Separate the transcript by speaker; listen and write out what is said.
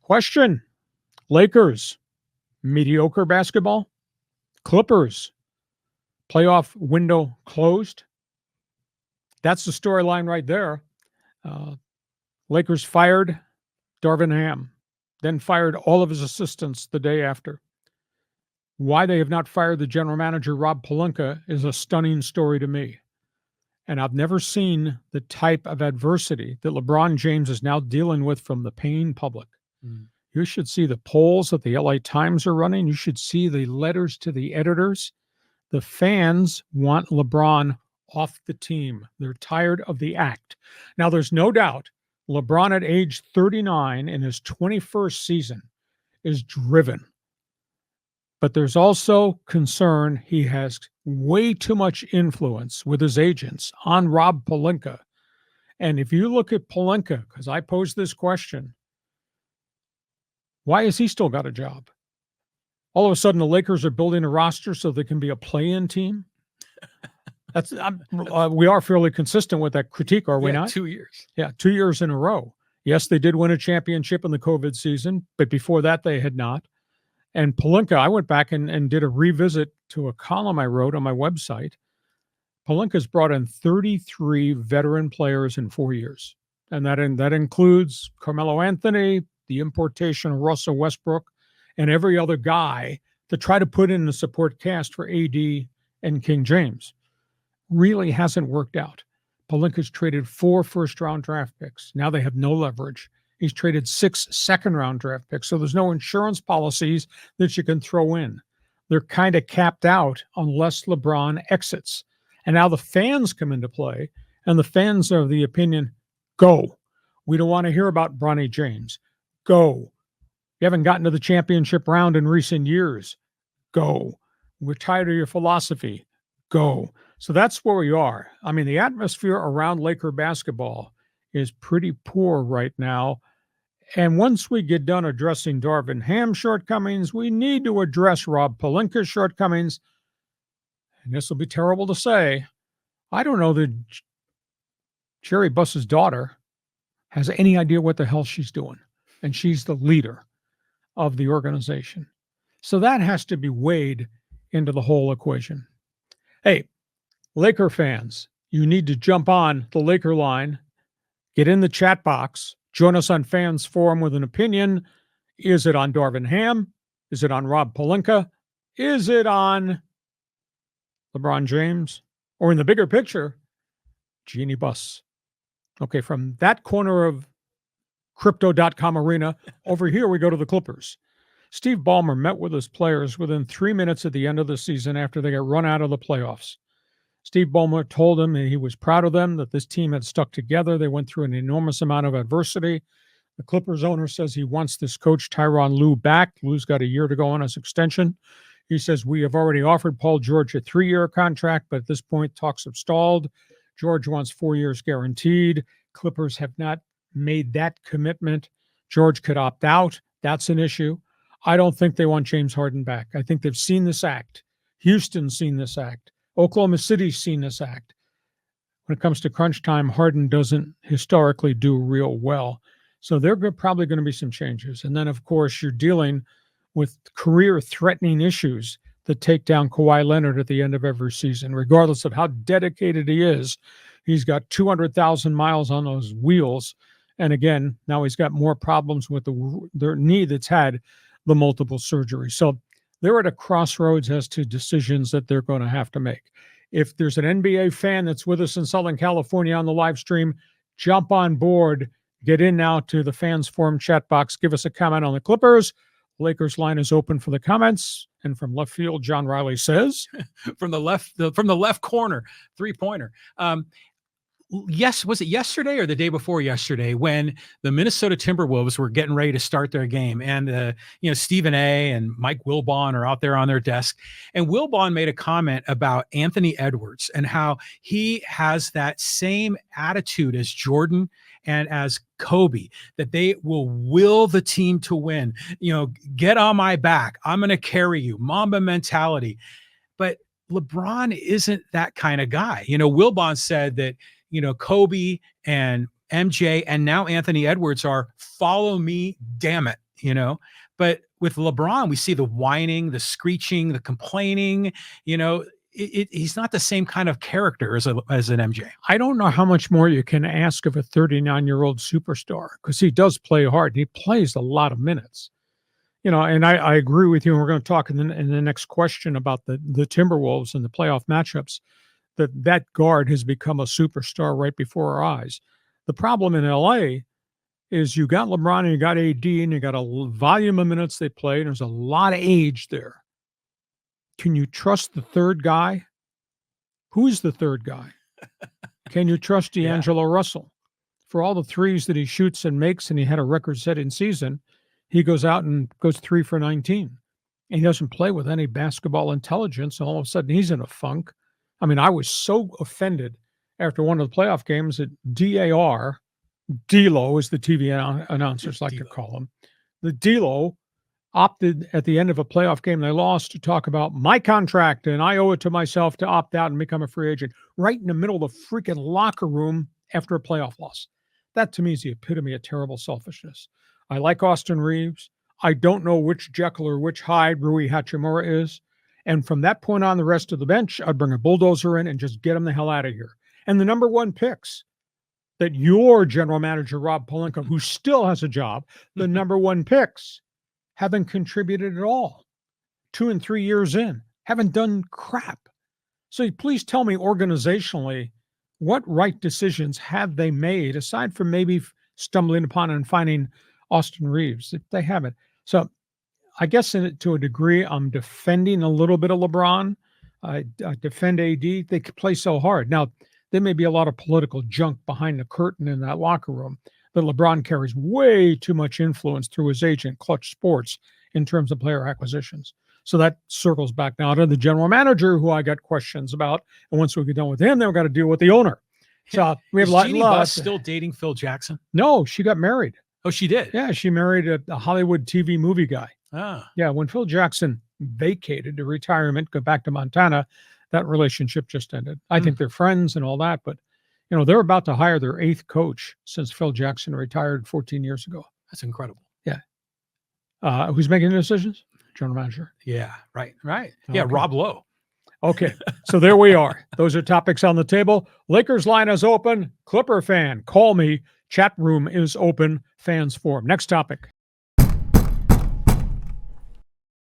Speaker 1: Question: Lakers, mediocre basketball. Clippers, playoff window closed. That's the storyline right there. Lakers fired Darvin Ham, then fired all of his assistants the day after. Why they have not fired the general manager, Rob Pelinka, is a stunning story to me. And I've never seen the type of adversity that LeBron James is now dealing with from the paying public. You should see the polls that the LA Times are running. You should see the letters to the editors. The fans want LeBron off the team. They're tired of the act. Now, there's no doubt LeBron at age 39 in his 21st season is driven. But there's also concern he has way too much influence with his agents on Rob Pelinka. And if you look at Pelinka, because I posed this question, why has he still got a job? All of a sudden, the Lakers are building a roster so they can be a play-in team? We are fairly consistent with that critique, are we not?
Speaker 2: 2 years.
Speaker 1: Yeah, 2 years in a row. Yes, they did win a championship in the COVID season, but before that, they had not. And Pelinka, I went back and did a revisit to a column I wrote on my website. Pelinka's brought in 33 veteran players in 4 years. And that includes Carmelo Anthony, the importation of Russell Westbrook, and every other guy to try to put in the support cast for AD and King James. Really hasn't worked out. Pelinka's traded 4 first-round draft picks. Now they have no leverage. He's traded 6 second-round draft picks, so there's no insurance policies that you can throw in. They're kind of capped out unless LeBron exits. And now the fans come into play, and the fans are of the opinion, go. We don't want to hear about Bronny James. Go. You haven't gotten to the championship round in recent years. Go. We're tired of your philosophy. Go. So that's where we are. I mean, the atmosphere around Laker basketball is pretty poor right now. And once we get done addressing Darvin Ham's shortcomings, we need to address Rob Pelinka's shortcomings. And this will be terrible to say. I don't know that Jerry Buss's daughter has any idea what the hell she's doing. And she's the leader of the organization. So that has to be weighed into the whole equation. Hey, Laker fans, you need to jump on the Laker line, get in the chat box, join us on Fans Forum with an opinion. Is it on Darvin Ham? Is it on Rob Pelinka? Is it on LeBron James? Or in the bigger picture, Jeannie Buss? Okay, from that corner of Crypto.com arena, over here we go to the Clippers. Steve Ballmer met with his players within 3 minutes at the end of the season after they got run out of the playoffs. Steve Ballmer told him that he was proud of them, that this team had stuck together. They went through an enormous amount of adversity. The Clippers owner says he wants this coach, Tyronn Lue, back. Lue's got a year to go on his extension. He says, we have already offered Paul George a 3-year contract, but at this point, talks have stalled. George wants 4 years guaranteed. Clippers have not made that commitment. George could opt out. That's an issue. I don't think they want James Harden back. I think they've seen this act. Houston's seen this act. Oklahoma City's seen this act. When it comes to crunch time, Harden doesn't historically do real well. So there are probably going to be some changes. And then, of course, you're dealing with career-threatening issues that take down Kawhi Leonard at the end of every season. Regardless of how dedicated he is, he's got 200,000 miles on those wheels. And again, now he's got more problems with the knee that's had the multiple surgeries. So they're at a crossroads as to decisions that they're going to have to make. If there's an NBA fan that's with us in Southern California on the live stream, jump on board. Get in now to the Fans Forum chat box. Give us a comment on the Clippers. Lakers line is open for the comments. And from left field, John Riley says,
Speaker 2: from the left corner, 3-pointer. Yes, was it yesterday or the day before yesterday when the Minnesota Timberwolves were getting ready to start their game, and Stephen A. and Mike Wilbon are out there on their desk, and Wilbon made a comment about Anthony Edwards and how he has that same attitude as Jordan and as Kobe, that they will the team to win. Get on my back. I'm going to carry you. Mamba mentality. But LeBron isn't that kind of guy. Wilbon said that, Kobe and MJ and now Anthony Edwards are follow me, damn it. you know. But with LeBron, we see the whining, the screeching, the complaining. He's not the same kind of character as an MJ.
Speaker 1: I don't know how much more you can ask of a 39-year-old superstar, because he does play hard. He plays a lot of minutes. And I agree with you. And we're going to talk in the next question about the Timberwolves and the playoff matchups, that guard has become a superstar right before our eyes. The problem in LA is you got LeBron and you got AD and you got a volume of minutes they play, and there's a lot of age there. Can you trust the third guy? Who's the third guy? Can you trust D'Angelo Russell? For all the threes that he shoots and makes, and he had a record-setting season, he goes out and goes 3 for 19. And he doesn't play with any basketball intelligence. And all of a sudden, he's in a funk. I mean, I was so offended after one of the playoff games that D'Lo, as the TV announcers like to call him, the D'Lo opted at the end of a playoff game they lost to talk about my contract, and I owe it to myself to opt out and become a free agent right in the middle of the freaking locker room after a playoff loss. That to me is the epitome of terrible selfishness. I like Austin Reeves. I don't know which Jekyll or which Hyde Rui Hachimura is. And from that point on, the rest of the bench, I'd bring a bulldozer in and just get them the hell out of here. And the number one picks that your general manager, Rob Pelinka, who still has a job, the number one picks haven't contributed at all. 2 and 3 years in, haven't done crap. So please tell me organizationally, what right decisions have they made, aside from maybe stumbling upon and finding Austin Reeves? If they haven't. So I guess to a degree, I'm defending a little bit of LeBron. I defend AD. They play so hard. Now, there may be a lot of political junk behind the curtain in that locker room, but LeBron carries way too much influence through his agent, Clutch Sports, in terms of player acquisitions. So that circles back now to the general manager, who I got questions about. And once we get done with him, then we've got to deal with the owner. So we have
Speaker 2: Is
Speaker 1: a lot.
Speaker 2: Jeannie Buss still dating Phil Jackson?
Speaker 1: No, she got married.
Speaker 2: Oh, she did?
Speaker 1: Yeah, she married a Hollywood TV movie guy.
Speaker 2: Ah.
Speaker 1: Yeah, when Phil Jackson vacated to retirement, go back to Montana, that relationship just ended. I think they're friends and all that, but they're about to hire their 8th coach since Phil Jackson retired 14 years ago.
Speaker 2: That's incredible.
Speaker 1: Yeah. Who's making the decisions? General manager.
Speaker 2: Yeah, right. Yeah, okay. Rob Lowe.
Speaker 1: Okay, so there we are. Those are topics on the table. Lakers line is open. Clipper fan, call me. Chat room is open. Fans forum. Next topic.